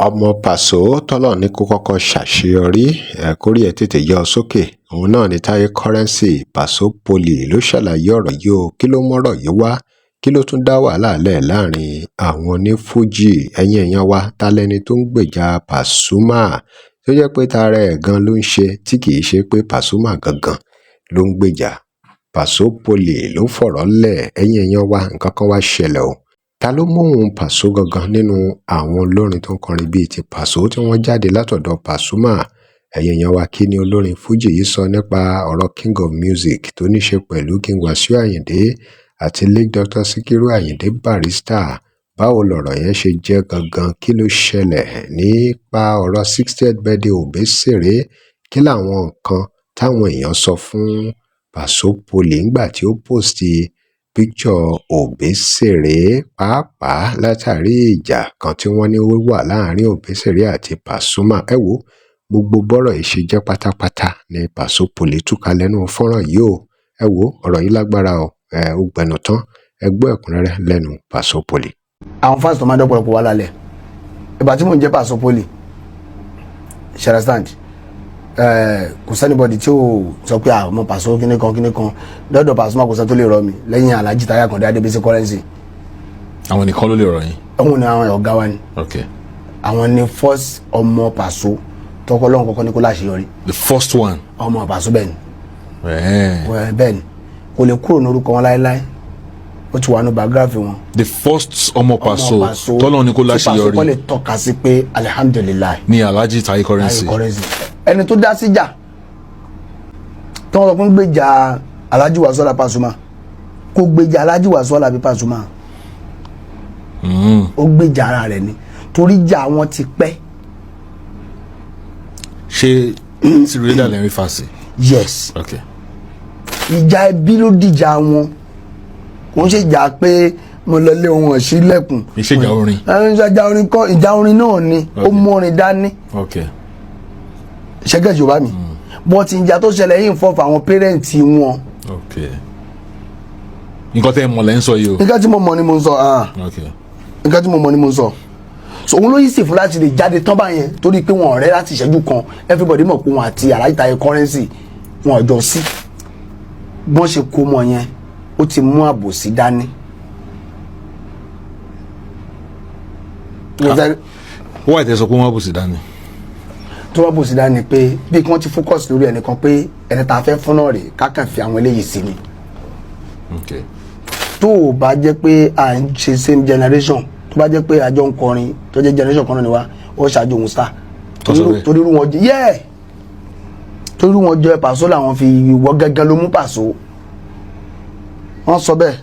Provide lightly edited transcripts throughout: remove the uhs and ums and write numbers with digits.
ọmọ Paso tọ́lọ̀ ní kó kọ́kọ́ ṣàṣeyọrí kórí ẹ̀ tètè yọ sókè òun náà ní Táyé Currency Paso Poly ló ṣàlàyé ọ̀rọ̀ yìí o. Kí ló mọ́rọ̀ yìí wá? Kí ló tún dá wàhálà lẹ̀ láàrin àwọn onífújì? ẹ̀yin èèyàn wa ta lẹni tó ń gbèjà Pasuma tó jẹ́ pé tara ẹ̀ gan ló ń ṣe tí kì í ṣe pé Pasuma gangan ló ń gbèjà? Paso Poly ló fọ̀rọ̀ lẹ̀. ẹ̀yin èèyàn wa nǹkan kan wá ṣẹlẹ̀ o. Ta ló móhùn Paso gangan nínú àwọn olórin tó ń kọrin bíi ti Paso tí wọ́n jáde látọ̀dọ̀ Pasuma? ẹ̀yin èèyàn wa kí ni olórin fújì yìí sọ nípa ọ̀rọ̀ King of Music tó ní ṣe pẹ̀lú King Wasiu Ayinde àti Late Dr. Sikiru Ayinde Barrister? Báwo lọ̀rọ̀ yẹn ṣe jẹ́ gangan? Kí ló ṣẹlẹ̀ nípa ọ̀rọ̀ 60th birthday Obesere? Kí làwọn nǹkan táwọn èèyàn sọ fún Paso Poly ńgbà tí ó pòstì picture Obesere, pàápàá látàrí ìjà kan tí wọ́n ní ó wà láàrin Obesere àti Pasuma? Ẹ wo gbogbo bọ́rọ̀ yìí ṣe jẹ́ pátápátá ní Paso Poly túká lẹ́nu fọ́nrán yìí o. Ẹ wo ọ̀rọ̀ yìí lágbára o. Ó gbẹnu tán. Ẹ gbọ́ ẹ̀kúnrẹ́rẹ́ lẹ́nu Paso Poly. Àwọn fans tó máa ń dọ́pọ̀lọpọ̀ wà lálẹ́ ìgbà tí mò ń jẹ́ Paso Poly ṣẹlẹ̀stand kò sẹ́nibọ̀dì tí ó sọ pé ọmọ Paso kíní kan lọ́dọ̀ Pasuma kò sẹ́ tó lè rọ mi lẹ́yìn Alhaji Taye Akande Adebisi Currency. Àwọn nìkan ló lè rọ yín. Àwọn ni àwọn ọ̀gá wa ni. Àwọn ni first ọmọ Paso tọkọ lọ́hùn kọ́kọ́ ní kó láṣeyọrí. The first one. Ọmọ Paso bẹ́ẹ̀ ni. Bẹ́ẹ̀ ni kò lè kúrò lórúkọ wọn láéláé ó ti wà ní biography wọn. The first ọmọ Paso tọ́lọ́ ní kó láṣeyọrí. tí Paso kọ́ lè tọ́ka sí pé alihamdulilayi. Ni Alhaji Taye Currency. Ẹni tó dá síjà tí wọ́n sọ fún gbèjà Alhaji Wasiu Alabi Pasuma kó gbèjà Alhaji Wasiu Alabi Pasuma ó gbèjà ara rẹ̀ ni torí ìjà wọn ti pẹ́. Ṣé tìrẹ́dà lẹ́rìn fàṣẹ? Yes. Ìjà ẹbí ló dìjà wọn kò ń ṣe ìjà pé mo lọ lé wọn sílẹ̀kùn. Ìṣèjà orin. Ìjà orin kọ́, ìjà orin náà ni ó mú orin dání. Ṣẹ́gẹ̀ Yorùbá mi bọ́n ti ìjà tó ṣẹlẹ̀ yìí ń fọ́ fún àwọn pẹ́rẹ́ǹtì wọn. Nǹkan tẹ́ ẹ mọ̀ lẹ́ ń sọ yìí o. Nǹkan tí mo mọ̀ ni mo ń sọ. Nǹkan tí mo mọ̀ ni mo ń sọ. So òun ló yí sì fún láti lè jáde tán báyẹn torí pé wọn ọ̀rẹ́ láti ìṣẹ́jú kan everybody mọ̀ pé wọn àti Alhaji Taye Currency wọn ọjọ́ sí bọ́n ṣe kó mọ yẹn ó ti mú àbòsí dání. Wọ́n àìtẹ́ sọ pé wọ́n àbòsí dání. Tó wọ́n àbòsí dání pé bí kí wọ́n ti focus lórí ẹnìkan pé ẹni tá a fẹ́ fún náà rè kákan fi àwọn eléyìí sí ni. Tó o bá jẹ́ pé à ń ṣe same generation tó bá jẹ́ pé àjọ ń kọrin tó jẹ́ generation kan náà ni wá ó ṣáájú òun star torí irú wọn jẹ́ torí irú wọn jẹ́ Paso làwọn fi ìwọ gángan ló mú Paso wọ́n sọ bẹ́ẹ̀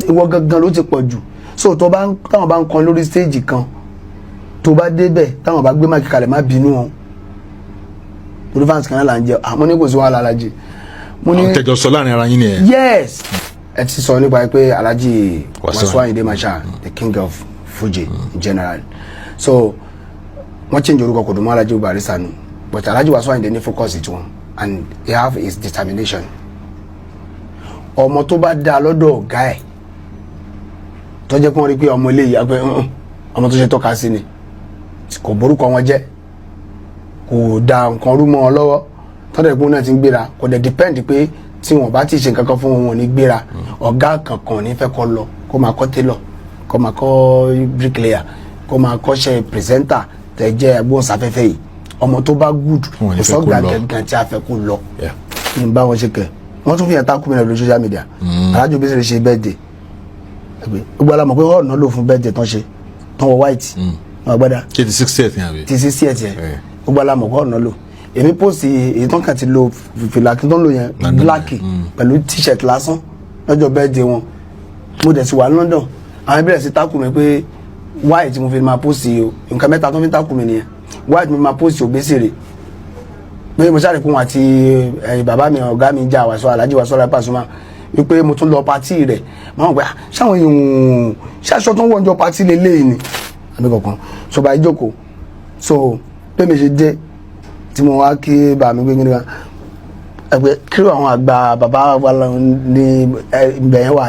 ìwọ gángan ló ti pọ̀ jù so táwọn bá ń kọrin lórí stage kan tó bá débẹ̀ táwọn bá gbé máàkì kalẹ̀ má bínú wọn torí fans kan náà là ń jẹ àmọ́ ní kò sí wàhálà Alhaji. Àwọn tẹjọ sọ láàrin ara yín ni ẹ. Yes. Ẹ ti sọ nípa pé Alhaji Wasiu Ayinde Marshal the king of Fuji in general so wọ́n change orúkọ kò dùn mọ́ Alhaji Barrister nù but Alhaji Wasiu Ayinde ní focus it wọn and he have his determination. Ọmọ tó bá dá lọ́dọ̀ ọ̀gá ẹ̀ tó jẹ́ kí wọ́n rí pé ọmọ eléyìí àgbẹ̀ ọmọ tó ṣe tọ́ka sí ni kò borúkọ wọn jẹ́ kò da nǹkan rú mọ́ ọ lọ́wọ́ tọ́jà ìpínlẹ̀ náà ti ń gbéra kò dẹ̀ depend pé tí wọn bá ti ṣe nǹkan kan fún wọn ní gbéra ọ̀gá kankan ní fẹ́ kọ́ lọ kó máa kọ́ tailor kó máa kọ́ bricklayer kó máa kọ́ṣẹ́ presenter tẹ̀ jẹ́ agbóhùnsáfẹ́fẹ́ yìí ọmọ tó bá good kò sọ́gbà gẹ̀gẹ̀ tí a fẹ́ kó lọ ní bá wọn ṣe kẹ̀ wọ́n tún fi yẹn tákù mìíràn lórí social media Alhaji Obesere ṣe birthday gbogbo alamọ̀ pé ọ̀nà lò fún birthday tán ṣe tán wọ white wọn gbọ́dá ṣe ti 60th yẹn àbí. ti 60th yẹn gbogbo alamọ̀ pé ọ̀nà lò èmi post èyí tán kàn ti lo fìlà kí tán lò yẹn black pẹ̀lú t-shirt lásán lọ́jọ́ birthday wọn mo dẹ̀ sí wà London àwọn ẹbí rẹ̀ sí tákù mi pé white mo fi máa post nǹkan mẹ́ta tó fi tákù mi nìyẹn white mi máa post Obesere pé mo ṣáà fún wọn àti bàbá mi ọ̀gá mi jà wàṣọ Alhaji Wasiu Alabi Pasuma wípé mo tún lọ pati rẹ̀ máa ń gbà ṣáwọn èèyàn ṣáṣọ tó ń wọ́njọ pati lélẹ́yìn ni àbí kankan ṣọba ìjókòó so pé mi ṣe dé tí mo wá kí bàmí gbé gíga ẹgbẹ́ kí àwọn àgbà bàbá wa ní ibẹ̀ yẹn wà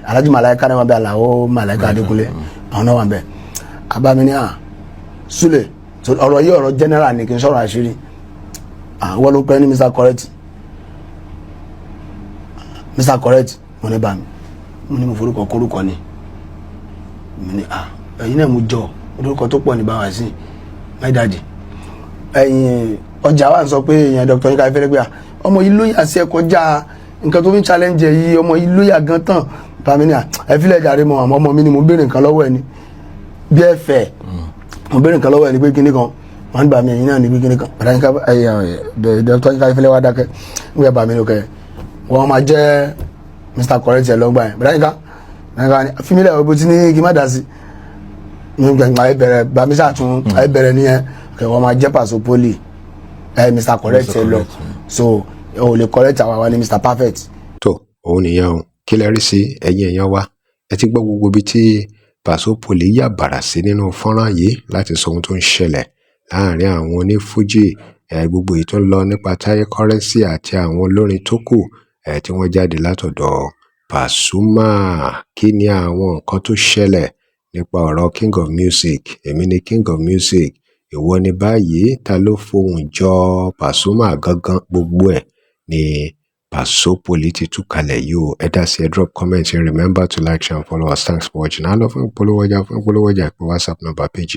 Alhaji Malaika náà wà bẹ́ẹ̀ Alao Malaika Adékúnlé àwọn náà wà bẹ́ẹ̀ abámi ní Sule ọ̀rọ̀ yìí ọ̀rọ̀ general ni kì í sọ̀rọ̀ àṣírí àwọn ló pẹ́ ní Mr. Correct Mr. Correct mo ní bá mi mo ní mo forúkọ kórúkọ ni mo ní ẹ̀yin náà mo jọ orúkọ tó pọ̀ ní báwa sí my daddy ẹ̀yin ọjà wa ń sọ pé èèyàn Dr. Yinka Ayéfẹ́lẹ́ pé ọmọ yìí lóyà sí ẹ kọjá nǹkan tó fi ń challenge yìí ọmọ yìí lóyà gan tán bàmí ni ẹ fi lẹ̀ jàre mọ́ àmọ́ ọmọ mi ni mo béèrè nǹkan lọ́wọ́ ẹ ni bí ẹ fẹ́ mo béèrè nǹkan lọ́wọ́ ẹ ni pé kíní kan wọ́n ń bà mí ẹ̀yin náà ní pé kíní kan Dr. Yinka Ayéfẹ́lẹ́ wá dákẹ́ ń yẹ bà mí lókè wọ́n máa jẹ́ Mr. Correct ẹ̀ lọ́gbà yẹn bẹ̀rẹ̀ nǹkan fímílẹ̀ ọ̀bọ̀ tí ní kí má dà sí ayé bẹ̀rẹ̀ bàmí sàtún ayé bẹ̀rẹ̀ nìyẹn wọ́n máa jẹ́ Paso Poli Mr. Correct ẹ̀ lọ so o lè correct àwa wa ní Mr. Perfect. tó òun nìyẹn o kí lẹ rí sí ẹ̀yin èèyàn wa ẹ ti gbọ́ gbogbo ibi tí Paso Poli yà bàrà sí nínú fọ́nrán yìí láti sọ ohun tó ń ṣẹlẹ̀ láàrin àwọn onífújì gbogbo èyí tó ń lọ nípa Taye Currency àti àwọn olórin tó kù tí wọ́n jáde látọ̀dọ̀ Pasuma. Kí ni àwọn nǹkan tó ṣẹlẹ̀ nípa ọ̀rọ̀ King of Music? Èmi ni King of Music, ìwọ ni báyìí, ta ló fohùn jọ Pasuma gangan? Gbogbo ẹ̀ ni Paso Poli ti tú kalẹ̀ yìí o. Ẹ dá sí ẹ drop comment and remember to like, share and follow us. Thanks for watching. Á lọ fún ìpolówó ọjà, ìpè WhatsApp number page.